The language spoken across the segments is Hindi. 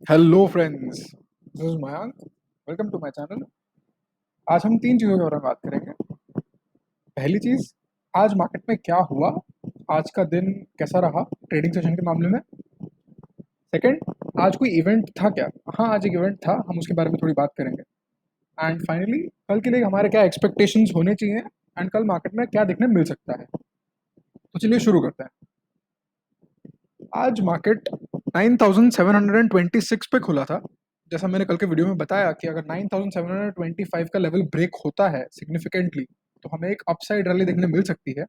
Hello friends, this is Mayank. Welcome to my channel. आज हम तीन चीज़ों के बारे में बात करेंगे। पहली चीज़, आज मार्केट में क्या हुआ, आज का दिन कैसा रहा ट्रेडिंग सेशन के मामले में। सेकंड, आज कोई इवेंट था क्या? हाँ, आज एक इवेंट था, हम उसके बारे में थोड़ी बात करेंगे। एंड फाइनली, कल के लिए हमारे क्या एक्सपेक्टेशंस होने चाहिए एंड कल मार्केट में क्या देखने मिल सकता है। तो चलिए शुरू करते हैं। आज मार्केट 9726 पे खुला था। जैसा मैंने कल के वीडियो में बताया कि अगर 9725 का लेवल ब्रेक होता है सिग्निफिकेंटली तो हमें एक अपसाइड रैली देखने मिल सकती है।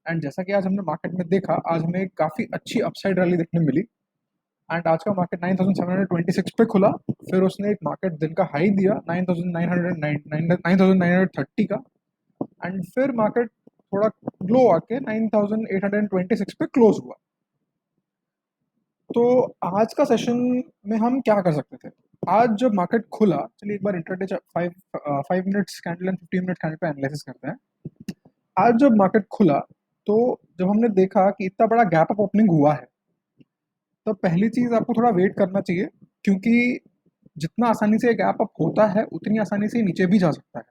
एंड जैसा कि आज हमने मार्केट में देखा, आज हमें एक काफ़ी अच्छी अपसाइड रैली देखने मिली। एंड आज का मार्केट 9726 पे खुला। फिर उसने एक मार्केट दिन का हाई दिया 9930 का। एंड फिर मार्केट थोड़ा ग्लो आके 9826 पे क्लोज हुआ। तो आज का सेशन में हम क्या कर सकते थे? आज जब मार्केट खुला, चलिए एक बार intraday 5 minutes candle and 15 minute candle पे एनालिसिस करते हैं। आज जब मार्केट खुला, तो जब हमने देखा कि इतना बड़ा गैप अप ओपनिंग हुआ है, तो पहली चीज आपको थोड़ा वेट करना चाहिए, क्योंकि जितना आसानी से गैप अप होता है उतनी आसानी से नीचे भी जा सकता है।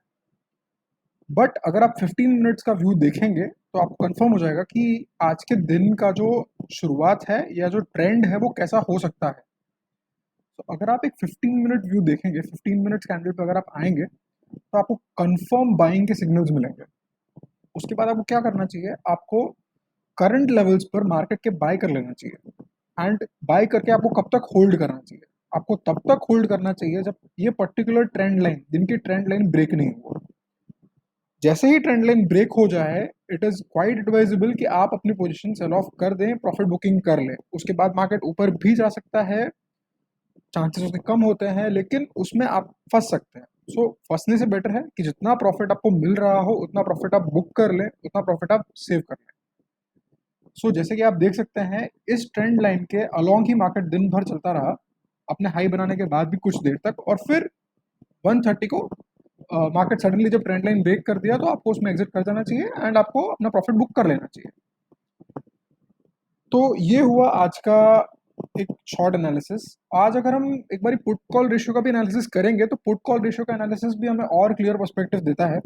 बट अगर आप 15 मिनट्स का व्यू देखेंगे तो आपको कंफर्म हो जाएगा कि आज के दिन का जो शुरुआत है या जो ट्रेंड है वो कैसा हो सकता है। तो अगर आप एक 15 मिनट व्यू देखेंगे, 15 मिनट्स कैंडल पे अगर आप आएंगे तो आपको कंफर्म बाइंग के सिग्नल्स मिलेंगे। उसके बाद आपको क्या करना चाहिए? आपको करंट लेवल्स पर मार्केट के बाय कर लेना चाहिए। एंड बाय करके आपको कब तक होल्ड करना चाहिए? आपको तब तक होल्ड करना चाहिए जब ये पर्टिकुलर ट्रेंड लाइन, दिन की ट्रेंड लाइन ब्रेक नहीं हो। जैसे ही ट्रेंड लाइन ब्रेक हो जाए, इट इज क्वाइट एडवाइजेबल कि आप अपनी पोजीशन सेल ऑफ कर दें, प्रॉफिट बुकिंग कर लें। उसके बाद मार्केट ऊपर भी जा सकता है, चांसेस उसके कम होते हैं, लेकिन उसमें आप फंस सकते हैं। सो फंसने से बेटर है कि जितना प्रॉफिट आपको मिल रहा हो उतना प्रॉफिट आप बुक कर लें, उतना प्रॉफिट आप सेव कर लें। सो जैसे कि आप देख सकते हैं, इस ट्रेंड लाइन के अलोंग ही मार्केट दिन भर चलता रहा, अपने हाई बनाने के बाद भी कुछ देर तक, और फिर 130 को मार्केट सडनली जब ट्रेंड लाइन ब्रेक कर दिया तो आपको उसमें एग्जिट कर जाना चाहिए एंड आपको अपना प्रॉफिट बुक कर लेना चाहिए। तो ये हुआ आज का एक शॉर्ट एनालिसिस। आज अगर हम एक बार पुट कॉल रेशियो का भी एनालिसिस करेंगे तो पुट कॉल रेशियो का एनालिसिस भी हमें और क्लियर पर्सपेक्टिव देता है।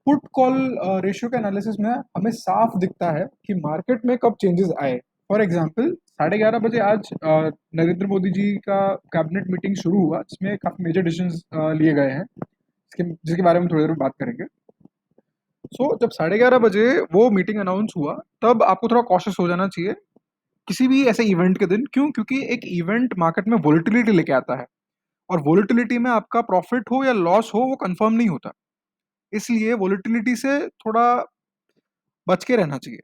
पुट कॉल रेशियो के एनालिसिस में हमें साफ दिखता है कि मार्केट में कब चेंजेस आए। फॉर एग्जांपल, 11:30 बजे आज नरेंद्र मोदी जी का कैबिनेट मीटिंग शुरू हुआ, जिसमें काफी मेजर डिसीजंस लिए गए हैं, जिसके बारे में थोड़ी देर में बात करेंगे। जब 11:30 बजे वो मीटिंग अनाउंस हुआ, तब आपको थोड़ा कॉशियस हो जाना चाहिए किसी भी ऐसे इवेंट के दिन। क्यों? क्योंकि एक इवेंट मार्केट में वोलेटिलिटी लेके आता है, और वोलेटिलिटी में आपका प्रॉफिट हो या लॉस हो वो कंफर्म नहीं होता। इसलिए वोलेटिलिटी से थोड़ा बच के रहना चाहिए।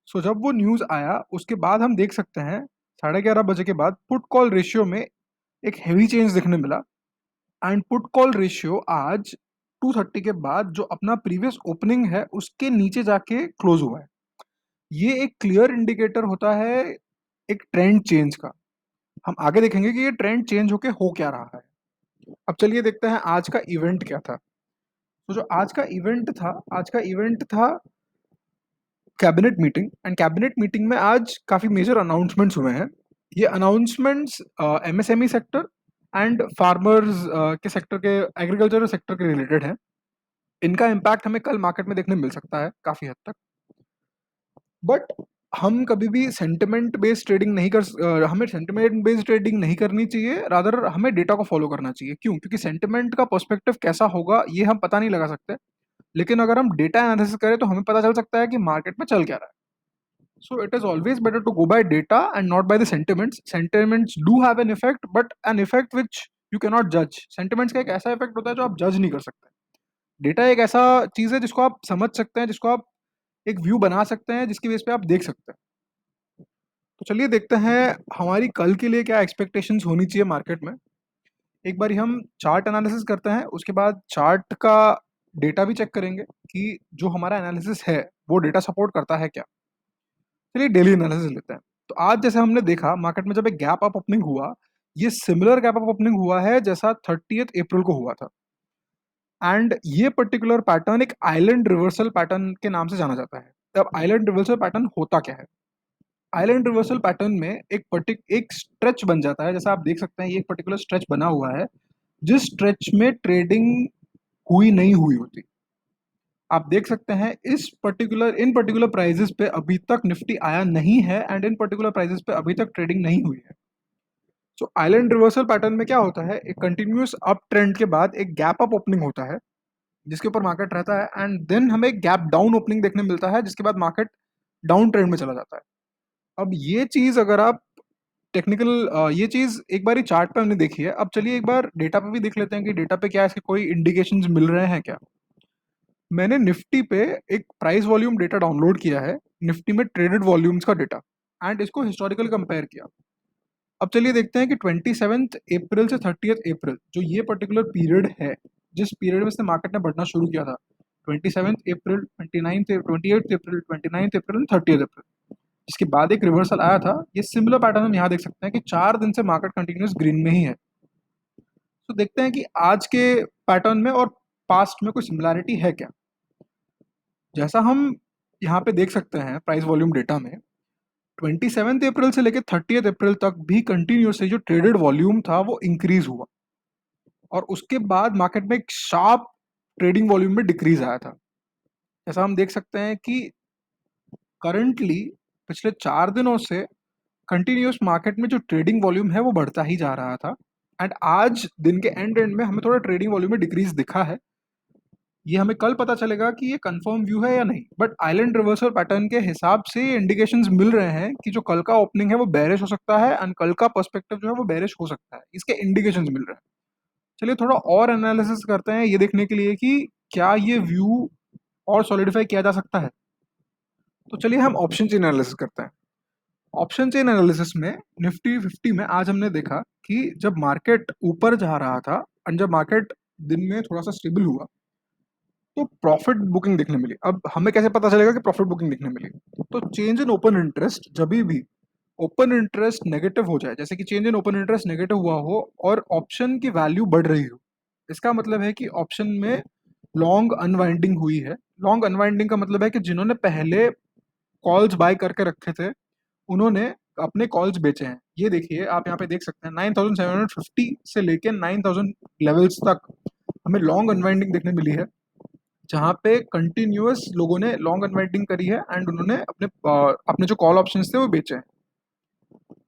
जब वो न्यूज़ आया उसके बाद हम देख सकते हैं 11:30 बजे के बाद पुट कॉल रेशियो में एक हैवी चेंज देखने मिला। एंड पुट कॉल रेशियो आज 230 के बाद जो अपना प्रीवियस ओपनिंग है उसके नीचे जाके क्लोज हुआ है। ये एक क्लियर इंडिकेटर होता है एक ट्रेंड चेंज का। हम आगे देखेंगे कि ये ट्रेंड चेंज होके हो क्या रहा है। अब चलिए देखते हैं आज का इवेंट क्या था। जो आज का इवेंट था, आज का इवेंट था cabinet meeting. And cabinet meeting में आज काफ़ी मेजर अनाउंसमेंट्स हुए हैं। ये announcements MSME sector and farmers के सेक्टर के, एग्रीकल्चर सेक्टर के रिलेटेड है। इनका इम्पैक्ट हमें कल मार्केट में देखने मिल सकता है काफ़ी हद तक। बट हम कभी भी सेंटिमेंट बेस्ड ट्रेडिंग नहीं हमें सेंटिमेंट बेस्ड ट्रेडिंग नहीं करनी चाहिए, रादर हमें डेटा को फॉलो करना चाहिए। क्यों? क्योंकि सेंटिमेंट का पर्सपेक्टिव कैसा होगा ये हम पता नहीं लगा सकते, लेकिन अगर हम डेटा एनालिसिस करें तो हमें पता चल सकता है कि मार्केट में चल क्या रहा है। So it is always better to go by data and not by the sentiments. Sentiments do have an effect, but an effect which you cannot judge. Sentiments का एक ऐसा इफेक्ट होता है जो आप जज नहीं कर सकते। डेटा एक ऐसा चीज है जिसको आप समझ सकते हैं, जिसको आप एक व्यू बना सकते हैं, जिसकी बेस पे आप देख सकते हैं। तो चलिए देखते हैं हमारी कल के लिए क्या एक्सपेक्टेशंस होनी चाहिए मार्केट में। एक बार हम चार्ट एनालिसिस करते हैं, उसके बाद चार्ट का डेटा भी चेक करेंगे कि जो हमारा एनालिसिस है वो डेटा सपोर्ट करता है क्या। चलिए डेली एनालिसिस लेते हैं। तो आज जैसे हमने देखा मार्केट में जब एक गैप अप ओपनिंग हुआ, ये सिमिलर गैप अप ओपनिंग हुआ है जैसा 30 अप्रैल को हुआ था। एंड ये पर्टिकुलर पैटर्न एक आइलैंड रिवर्सल पैटर्न के नाम से जाना जाता है। अब आइलैंड रिवर्सल पैटर्न होता क्या है? आइलैंड रिवर्सल पैटर्न में एक स्ट्रेच बन जाता है। जैसा आप देख सकते हैं ये एक पर्टिकुलर स्ट्रेच बना हुआ है जिस स्ट्रेच में ट्रेडिंग हुई नहीं हुई होती। आप देख सकते हैं इन पर्टिकुलर प्राइजेस पे अभी तक निफ्टी आया नहीं है एंड इन पर्टिकुलर प्राइजेस पे अभी तक ट्रेडिंग नहीं हुई है। सो आइलैंड रिवर्सल पैटर्न में क्या होता है, एक कंटिन्यूस अप ट्रेंड के बाद एक गैप अप ओपनिंग होता है जिसके ऊपर मार्केट रहता है एंड देन हमें एक गैप डाउन ओपनिंग देखने मिलता है जिसके बाद मार्केट डाउन ट्रेंड में चला जाता है। अब ये चीज अगर आप ये चीज एक बार ही चार्ट पे हमने देखी है, अब चलिए एक बार डेटा पे भी देख लेते हैं कि डेटा पे क्या इसके कोई इंडिकेशंस मिल रहे हैं क्या। मैंने निफ्टी पे एक प्राइस वॉल्यूम डेटा डाउनलोड किया है, निफ्टी में ट्रेडेड वॉल्यूम्स का डेटा, एंड इसको हिस्टोरिकल कंपेयर किया। अब चलिए देखते हैं कि 27 अप्रैल से 30 अप्रैल जो ये पर्टिकुलर पीरियड है, जिस पीरियड में से मार्केट ने बढ़ना शुरू किया था, 27 अप्रैल, 28 अप्रैल, 29 अप्रैल, 30 अप्रैल, इसके बाद एक रिवर्सल आया था। ये सिमिलर पैटर्न हम यहाँ देख सकते हैं कि 4 दिन से मार्केट कंटिन्यूस ग्रीन में ही है। तो देखते हैं कि आज के पैटर्न में और पास्ट में कोई सिमिलैरिटी है क्या। जैसा हम यहाँ पे देख सकते हैं प्राइस वॉल्यूम डेटा में, 27 अप्रैल से लेकर 30 अप्रैल तक भी कंटिन्यूसली जो ट्रेडेड वॉल्यूम था वो इंक्रीज हुआ और उसके बाद मार्केट में एक शार्प ट्रेडिंग वॉल्यूम में डिक्रीज आया था। जैसा हम देख सकते हैं कि करंटली पिछले 4 दिनों से कंटिन्यूस मार्केट में जो ट्रेडिंग वॉल्यूम है वो बढ़ता ही जा रहा था एंड आज दिन के एंड में हमें थोड़ा ट्रेडिंग वॉल्यूम में डिक्रीज दिखा है। ये हमें कल पता चलेगा कि ये कंफर्म व्यू है या नहीं, बट आइलैंड रिवर्सल पैटर्न के हिसाब से इंडिकेशंस मिल रहे हैं कि जो कल का ओपनिंग है वो बेरिश हो सकता है एंड कल का पर्सपेक्टिव जो है वो बेरिश हो सकता है, इसके इंडिकेशंस मिल रहे हैं। चलिए थोड़ा और एनालिसिस करते हैं ये देखने के लिए कि क्या ये व्यू और सॉलिडिफाई किया जा सकता है। तो चलिए हम ऑप्शन चेन एनालिसिस करते हैं। ऑप्शन चेन एनालिसिस में निफ्टी 50 में आज हमने देखा कि जब मार्केट ऊपर जा रहा था और जब मार्केट दिन में थोड़ा सा स्टेबल हुआ तो प्रॉफिट बुकिंग देखने मिली। अब हमें कैसे पता चलेगा कि प्रॉफिट बुकिंग देखने मिली, तो चेंज इन ओपन इंटरेस्ट, जब भी ओपन इंटरेस्ट नेगेटिव हो जाए, जैसे कि change in open interest negative हुआ हो और ऑप्शन की वैल्यू बढ़ रही हो, इसका मतलब है कि ऑप्शन में लॉन्ग अनवाइंडिंग हुई है। लॉन्ग अनवाइंडिंग का मतलब है कि जिन्होंने पहले कॉल्स बाय करके रखे थे उन्होंने अपने कॉल्स बेचे हैं। ये देखिए आप यहाँ पे देख सकते हैं 9750 से लेके 9000 लेवल्स तक हमें लॉन्ग अनवाइंडिंग देखने मिली है, जहाँ पे कंटिन्यूअस लोगों ने लॉन्ग अनवाइंडिंग करी है एंड उन्होंने अपने जो कॉल ऑप्शंस थे वो बेचे हैं।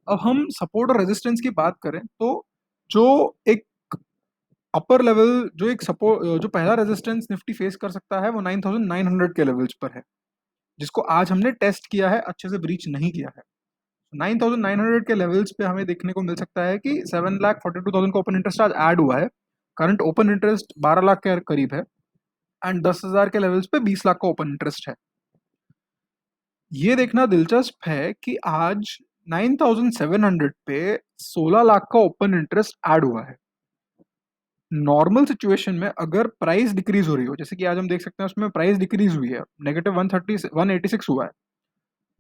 अब हम सपोर्ट और रेजिस्टेंस की बात करें तो जो एक अपर लेवल, जो एक सपोर्ट, जो पहला रेजिस्टेंस निफ्टी फेस कर सकता है वो 9900 के लेवल्स पर है, जिसको आज हमने टेस्ट किया है, अच्छे से ब्रीच नहीं किया है। 9900 के लेवल्स पे हमें देखने को मिल सकता है कि 7,42,000 का ओपन इंटरेस्ट आज ऐड हुआ है। करंट ओपन इंटरेस्ट 12 लाख के करीब है एंड 10,000 के लेवल्स पे 20 लाख का ओपन इंटरेस्ट है। ये देखना दिलचस्प है कि आज 9700 पे 16 लाख का ओपन इंटरेस्ट ऐड हुआ है। नॉर्मल सिचुएशन में अगर प्राइस डिक्रीज हो रही हो, जैसे कि आज हम देख सकते हैं उसमें प्राइस डिक्रीज हुई है, नेगेटिव 186 हुआ है।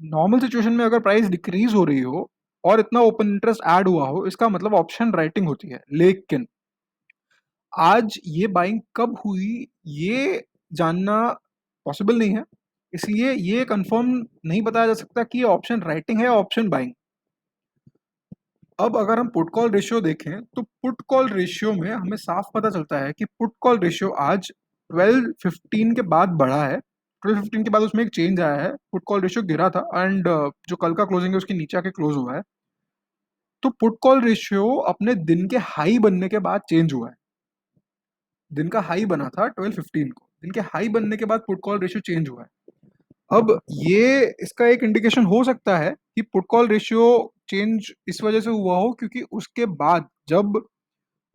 नॉर्मल सिचुएशन में अगर प्राइस डिक्रीज हो रही हो और इतना ओपन इंटरेस्ट ऐड हुआ हो, इसका मतलब ऑप्शन राइटिंग होती है। लेकिन आज ये बाइंग कब हुई ये जानना पॉसिबल नहीं है, इसलिए ये कंफर्म नहीं बताया जा सकता कि ये ऑप्शन राइटिंग है या ऑप्शन बाइंग। अब अगर हम पुट कॉल रेशियो देखें तो पुट कॉल रेशियो में हमें साफ पता चलता है कि पुट कॉल रेशियो आज 12:15 के बाद बढ़ा है। 12:15 के बाद उसमें एक चेंज आया है, पुट कॉल रेशियो गिरा था एंड जो कल का क्लोजिंग है उसके नीचे आके क्लोज हुआ है। तो पुट कॉल रेशियो अपने दिन के हाई बनने के बाद चेंज हुआ है। दिन का हाई बना था 12:15 को, दिन के हाई बनने के बाद पुट कॉल रेशियो चेंज हुआ है। अब ये इसका एक इंडिकेशन हो सकता है कि पुट कॉल रेशियो चेंज इस वजह से हुआ हो क्योंकि उसके बाद जब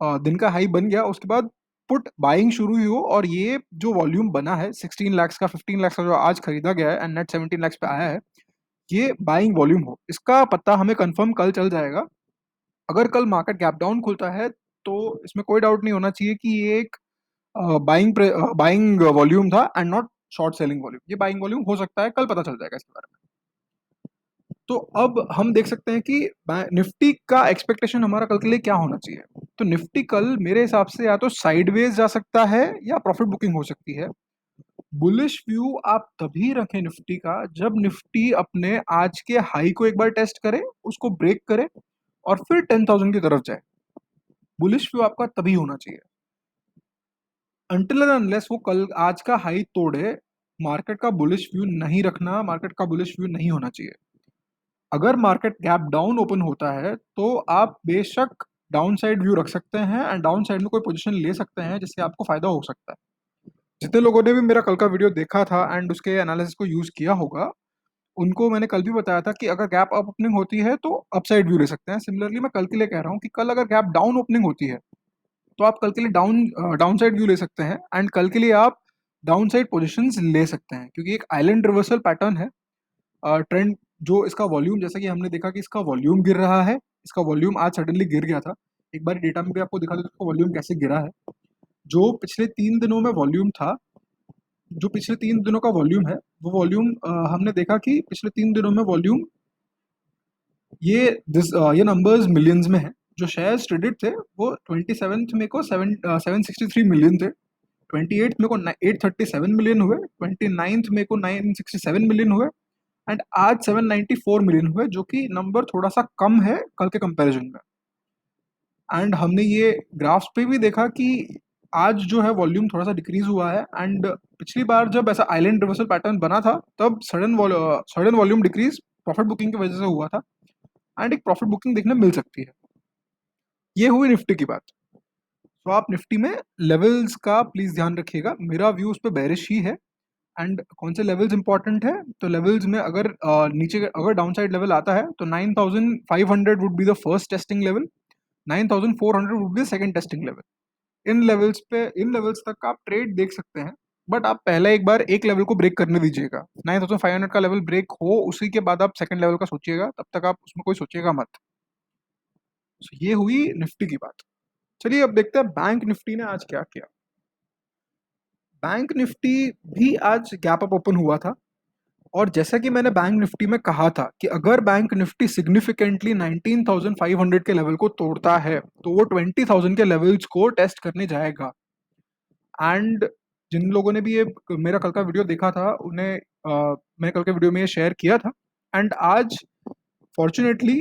दिन का हाई बन गया उसके बाद पुट बाइंग शुरू हुई हो और ये जो वॉल्यूम बना है 16 लाख का, 15 लाख का जो आज खरीदा गया है एंड नेट 17 लाख पे आया है, ये बाइंग वॉल्यूम हो। इसका पता हमें कंफर्म कल चल जाएगा। अगर कल मार्केट गैप डाउन खुलता है तो इसमें कोई डाउट नहीं होना चाहिए कि ये एक बाइंग वॉल्यूम था and not short selling volume. ये बाइंग वॉल्यूम हो सकता है, कल पता चल जाएगा इसके बारे में। तो अब हम देख सकते हैं कि निफ्टी का एक्सपेक्टेशन हमारा कल के लिए क्या होना चाहिए। तो निफ्टी कल मेरे हिसाब से या तो साइडवेज जा सकता है या प्रॉफिट बुकिंग हो सकती है। बुलिश व्यू आप तभी रखें निफ्टी का जब निफ्टी अपने आज के हाई को एक बार टेस्ट करे, उसको ब्रेक करे और फिर 10,000 की तरफ जाए। बुलिश व्यू आपका तभी होना चाहिए। अनटिल एंड अनलेस वो कल आज का हाई तोड़े, मार्केट का बुलिश व्यू नहीं रखना, मार्केट का बुलिश व्यू नहीं होना चाहिए। अगर मार्केट गैप डाउन ओपन होता है तो आप बेशक डाउन साइड व्यू रख सकते हैं एंड डाउन साइड में कोई पोजीशन ले सकते हैं जिससे आपको फायदा हो सकता है। जितने लोगों ने भी मेरा कल का वीडियो देखा था एंड उसके एनालिसिस को यूज किया होगा, उनको मैंने कल भी बताया था कि अगर गैप अप ओपनिंग होती है तो अपसाइड व्यू ले सकते हैं। सिमिलरली मैं कल के लिए कह रहा हूँ कि कल अगर गैप डाउन ओपनिंग होती है तो आप कल के लिए डाउन साइड व्यू ले सकते हैं एंड कल के लिए आप डाउन साइड पोजिशन ले सकते हैं, क्योंकि एक आइलैंड रिवर्सल पैटर्न है। ट्रेंड जो इसका वॉल्यूम, जैसा कि हमने देखा कि इसका वॉल्यूम गिर रहा है, इसका वॉल्यूम आज सडनली गिर गया था। एक बार डेटा में भी आपको दिखा दो इसका वॉल्यूम कैसे गिरा है। जो पिछले 3 दिनों में वॉल्यूम था, जो पिछले 3 दिनों का वॉल्यूम है, वो वॉल्यूम हमने देखा कि पिछले 3 दिनों में वॉल्यूम ये नंबर्स मिलियंस में है। जो शेयर्स ट्रेडेड थे वो 27 मई को 763 मिलियन थे, 28 मई को 837 मिलियन हुए, 29 मई को 967 मिलियन हुए एंड आज 794 मिलियन हुए, जो कि नंबर थोड़ा सा कम है कल के कंपैरिजन में। एंड हमने ये ग्राफ्स पे भी देखा कि आज जो है वॉल्यूम थोड़ा सा डिक्रीज हुआ है एंड पिछली बार जब ऐसा आइलैंड रिवर्सल पैटर्न बना था तब sudden volume decrease profit booking की वजह से हुआ था एंड एक प्रॉफिट बुकिंग देखने मिल सकती है। ये हुई निफ्टी की बात। तो आप निफ्टी में लेवल्स का प्लीज ध्यान रखिएगा। मेरा व्यू उस पर बेरिश ही है एंड कौन से लेवल्स इंपॉर्टेंट है, तो लेवल्स में अगर नीचे अगर डाउन साइड लेवल आता है तो 9,500 would be the first testing level, 9,400 would be the second testing level. In levels तक आप ट्रेड देख सकते हैं, बट आप पहले एक बार एक लेवल को ब्रेक करने दीजिएगा। 9,500 का लेवल ब्रेक हो, उसी के बाद आप सेकंड लेवल का सोचिएगा, तब तक आप उसमें कोई सोचिएगा मत। So, ये हुई निफ्टी की बात। चलिए अब देखते हैं बैंक निफ्टी ने आज क्या किया। बैंक निफ्टी भी आज गैप अप ओपन हुआ था और जैसा कि मैंने बैंक निफ्टी में कहा था कि अगर बैंक निफ्टी सिग्निफिकेंटली 19,500 के लेवल को तोड़ता है तो वो 20,000 के लेवल्स को टेस्ट करने जाएगा। एंड जिन लोगों ने भी ये मेरा कल का वीडियो देखा था उन्हें मैंने कल के वीडियो में ये शेयर किया था एंड आज फॉर्चुनेटली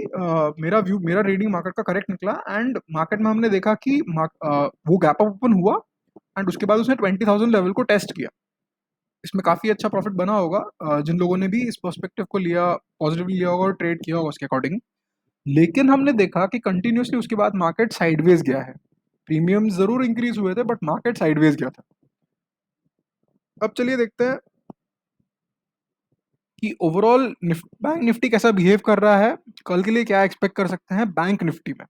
मेरा रीडिंग मार्केट का करेक्ट निकला एंड मार्केट में हमने देखा कि वो गैप अप ओपन हुआ एंड उसके बाद उसने 20,000 लेवल को टेस्ट किया। इसमें काफ़ी अच्छा प्रॉफिट बना होगा जिन लोगों ने भी इस पर्सपेक्टिव को लिया, पॉजिटिवली लिया होगा और ट्रेड किया होगा उसके अकॉर्डिंग। लेकिन हमने देखा कि कंटिन्यूसली उसके बाद मार्केट साइडवेज गया है। प्रीमियम जरूर इंक्रीज हुए थे बट मार्केट साइडवेज गया था। अब चलिए देखते हैं कि ओवरऑल बैंक निफ्टी कैसा बिहेव कर रहा है, कल के लिए क्या एक्सपेक्ट कर सकते हैं बैंक निफ्टी में।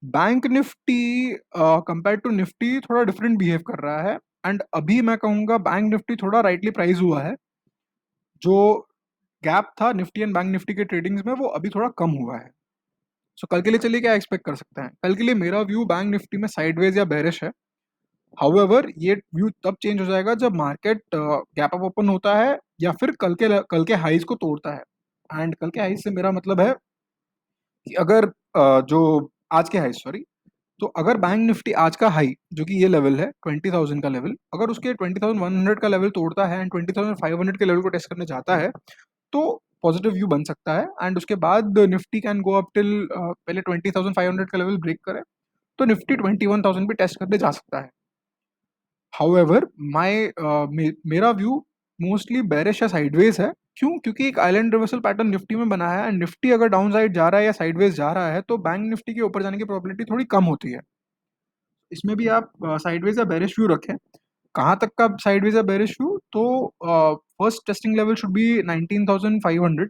Bank Nifty compare to Nifty थोड़ा डिफरेंट बिहेव कर रहा है एंड अभी मैं कहूँगा बैंक निफ्टी थोड़ा राइटली प्राइस हुआ है। जो गैप था निफ्टी एंड बैंक निफ्टी के ट्रेडिंग्स में वो अभी थोड़ा कम हुआ है। सो कल के लिए चलिए क्या एक्सपेक्ट कर सकते हैं। कल के लिए मेरा व्यू बैंक निफ्टी में साइडवेज या बेरिश है। हाउएवर ये व्यू तब चेंज हो जाएगा जब मार्केट गैप अप ओपन होता है या फिर कल के हाइज को तोड़ता है। एंड कल के हाइज से मेरा मतलब है कि अगर जो आज के हाइज सॉरी, तो अगर बैंक निफ्टी आज का हाई जो कि ये लेवल है 20,000 का लेवल, अगर उसके 20,100 का लेवल तोड़ता है एंड 20,500 के लेवल को टेस्ट करने जाता है तो पॉजिटिव व्यू बन सकता है एंड उसके बाद Nifty can go up till पहले 20,500 का लेवल ब्रेक करे तो निफ्टी 21,000 भी टेस्ट करने जा सकता है। हाउएवर मेरा व्यू मोस्टली बेरिश या साइडवेज है। क्यों? क्योंकि एक आइलैंड रिवर्सल पैटर्न निफ्टी में बना है एंड निफ्टी अगर डाउन साइड जा रहा है या साइडवेज जा रहा है तो बैंक निफ्टी के ऊपर जाने की प्रोबेबिलिटी थोड़ी कम होती है। इसमें भी आप साइडवेज या बेरिश व्यू रखें। कहाँ तक का साइडवेज या बेरिश व्यू, तो first testing level should be 19,500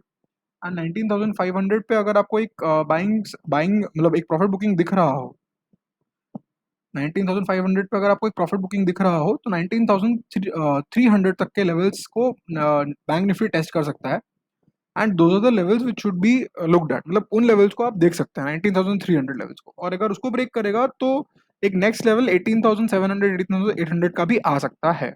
and 19,500 पे अगर आपको एक बाइंग बाइंग मतलब एक प्रॉफिट बुकिंग दिख रहा हो, 19,500 पे अगर आपको एक प्रॉफिट बुकिंग दिख रहा हो तो 19,300 तक के लेवल्स को बैंक निफ्टी टेस्ट कर सकता है and those are the levels which should be looked at. मतलब उन लेवल्स को आप देख सकते हैं 19,300 लेवल्स को, और अगर उसको ब्रेक करेगा तो एक नेक्स्ट लेवल 18,700 18,800 का भी आ सकता है।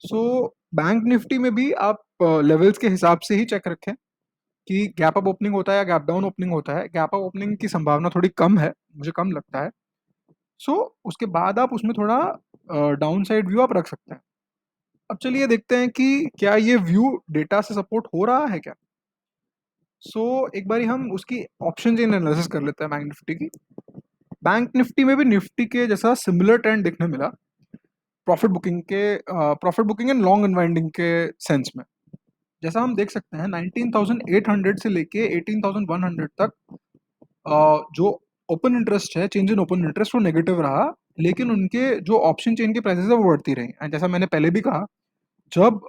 सो बैंक निफ्टी में भी आप लेवल्स के हिसाब से ही चेक रखें कि गैप अप ओपनिंग होता है या गैप डाउन ओपनिंग होता है। गैप अप ओपनिंग की संभावना थोड़ी कम है, मुझे कम लगता है। सो उसके बाद आप उसमें थोड़ा डाउन साइड व्यू आप रख सकते हैं। अब चलिए देखते हैं कि क्या ये व्यू डेटा से सपोर्ट हो रहा है क्या। एक बारी हम उसकी ऑप्शन चेन एनालिसिस कर लेते हैं बैंक निफ्टी की। बैंक निफ्टी में भी निफ्टी के जैसा सिमिलर ट्रेंड देखने मिला profit booking and long unwinding के सेंस में। जैसा हम देख सकते हैं 19,800 से लेके 18,100 तक जो ओपन इंटरेस्ट है, चेंज इन ओपन इंटरेस्ट वो नेगेटिव रहा, लेकिन उनके जो ऑप्शन चेन की प्राइसेस है वो बढ़ती रही। एंड जैसा मैंने पहले भी कहा, जब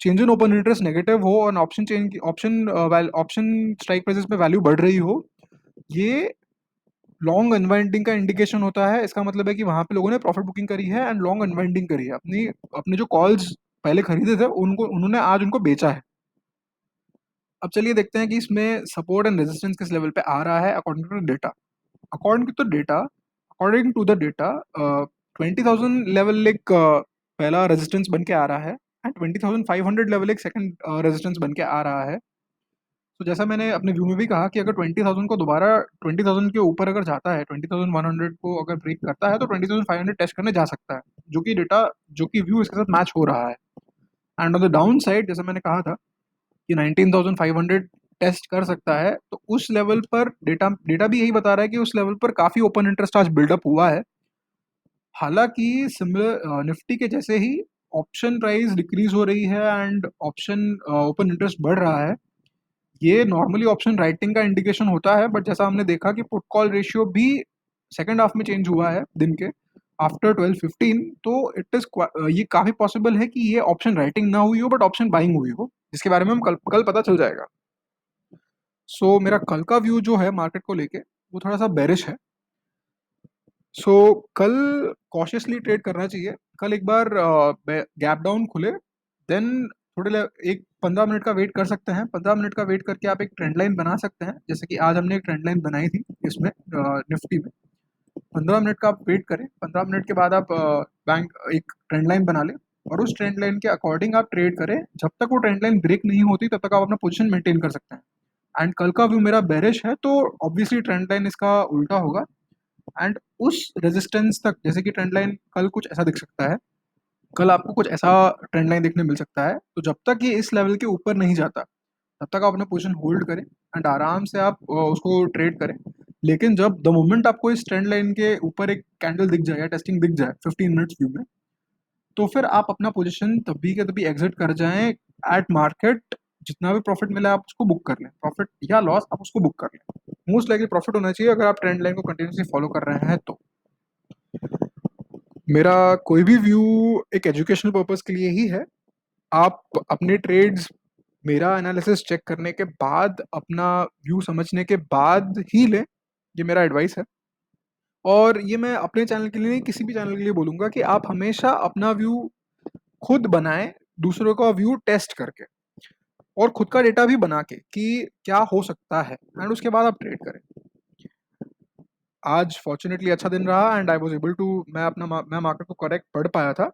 change in open interest negative हो और ऑप्शन चेन की ऑप्शन स्ट्राइक प्राइसेस में वैल्यू बढ़ रही हो, ये लॉन्ग अनवाइंडिंग का इंडिकेशन होता है। इसका मतलब है कि वहां पे लोगों ने प्रॉफिट बुकिंग करी है एंड लॉन्ग अनवाइंडिंग करी है। अपने जो कॉल्स पहले खरीदे थे उन्होंने आज उनको बेचा है। अब चलिए देखते हैं कि इसमें सपोर्ट एंड रेजिस्टेंस किस लेवल पे आ रहा है according to data. According to the data 20,000 level एक पहला रेजिस्टेंस बन के आ रहा है एंड 20,500 लेवल एक सेकंड रेजिस्टेंस बन के आ रहा है। तो जैसा मैंने अपने व्यू में भी कहा कि अगर 20,000 को दोबारा 20,000 के ऊपर अगर जाता है, 20,100 को अगर ब्रेक करता है तो 20,500 टेस्ट करने जा सकता है, जो कि व्यू इसके साथ मैच हो रहा है। And on the down side जैसा मैंने कहा था कि 19,500 टेस्ट कर सकता है, तो उस लेवल पर डेटा डेटा भी यही बता रहा है कि उस लेवल पर काफी ओपन इंटरेस्ट आज बिल्डअप हुआ है। हालांकि सिमिलर निफ्टी के जैसे ही ऑप्शन प्राइस डिक्रीज हो रही है एंड ऑप्शन ओपन इंटरेस्ट बढ़ रहा है, ये नॉर्मली ऑप्शन राइटिंग का इंडिकेशन होता है। बट जैसा हमने देखा कि पुट कॉल रेशियो भी सेकेंड हाफ में चेंज हुआ है दिन के आफ्टर 12:15, तो ये काफी पॉसिबल है कि ये ऑप्शन राइटिंग ना हुई हो बट ऑप्शन बाइंग हुई हो, जिसके बारे में हम कल कल पता चल जाएगा। मेरा कल का व्यू जो है मार्केट को लेके वो थोड़ा सा बेरिश है। कल कॉशियसली ट्रेड करना चाहिए। कल एक बार गैप डाउन खुले देन एक 15 मिनट का वेट कर सकते हैं। 15 मिनट का वेट करके आप एक ट्रेंड लाइन बना सकते हैं, जैसे कि आज हमने एक ट्रेंड लाइन बनाई थी इसमें निफ्टी में। 15 मिनट का आप वेट करें, 15 मिनट के बाद आप बैंक एक ट्रेंड लाइन बना लें और उस ट्रेंड लाइन के अकॉर्डिंग आप ट्रेड करें। जब तक वो ट्रेंड लाइन ब्रेक नहीं होती तब तक आप अपना पोजीशन मेंटेन कर सकते हैं। एंड कल का व्यू मेरा बेरिश है, तो ऑब्वियसली ट्रेंड लाइन इसका उल्टा होगा एंड उस रेजिस्टेंस तक, जैसे कि ट्रेंड लाइन कल कुछ ऐसा दिख सकता है, कल आपको कुछ ऐसा ट्रेंड लाइन देखने मिल सकता है। तो जब तक ये इस लेवल के ऊपर नहीं जाता तब तक आप अपना पोजीशन होल्ड करें एंड आराम से आप उसको ट्रेड करें। लेकिन जब द मोमेंट आपको इस ट्रेंड लाइन के ऊपर एक कैंडल दिख जाए या टेस्टिंग दिख जाए 15 मिनट्स व्यू में, तो फिर आप अपना पोजीशन तभी के तभी एग्जिट कर जाएं एट मार्केट। जितना भी प्रॉफिट मिला आप उसको बुक कर लें, प्रॉफिट या लॉस आप उसको बुक कर लें। मोस्ट लाइकली प्रॉफिट होना चाहिए अगर आप ट्रेंड लाइन को कंटिन्यूसली फॉलो कर रहे हैं तो। मेरा कोई भी व्यू एक एजुकेशनल पर्पस के लिए ही है। आप अपने ट्रेड्स मेरा एनालिसिस चेक करने के बाद, अपना व्यू समझने के बाद ही लें, ये मेरा एडवाइस है। और ये मैं अपने चैनल के लिए नहीं, किसी भी चैनल के लिए बोलूँगा कि आप हमेशा अपना व्यू खुद बनाएं, दूसरों का व्यू टेस्ट करके और खुद का डेटा भी बना के कि क्या हो सकता है, एंड उसके बाद आप ट्रेड करें। आज फॉर्चुनेटली अच्छा दिन रहा and I was able to मैं मार्केट को करेक्ट पढ़ पाया था।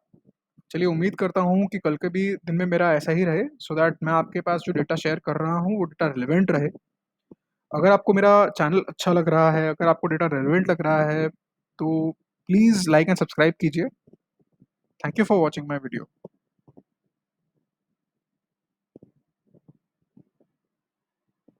चलिए उम्मीद करता हूँ कि कल के भी दिन में मेरा ऐसा ही रहे, सो दैट मैं आपके पास जो डेटा शेयर कर रहा हूँ वो डेटा रिलेवेंट रहे। अगर आपको मेरा चैनल अच्छा लग रहा है, अगर आपको डेटा रिलेवेंट लग रहा है, तो प्लीज़ लाइक एंड सब्सक्राइब कीजिए। Thank you for watching my video.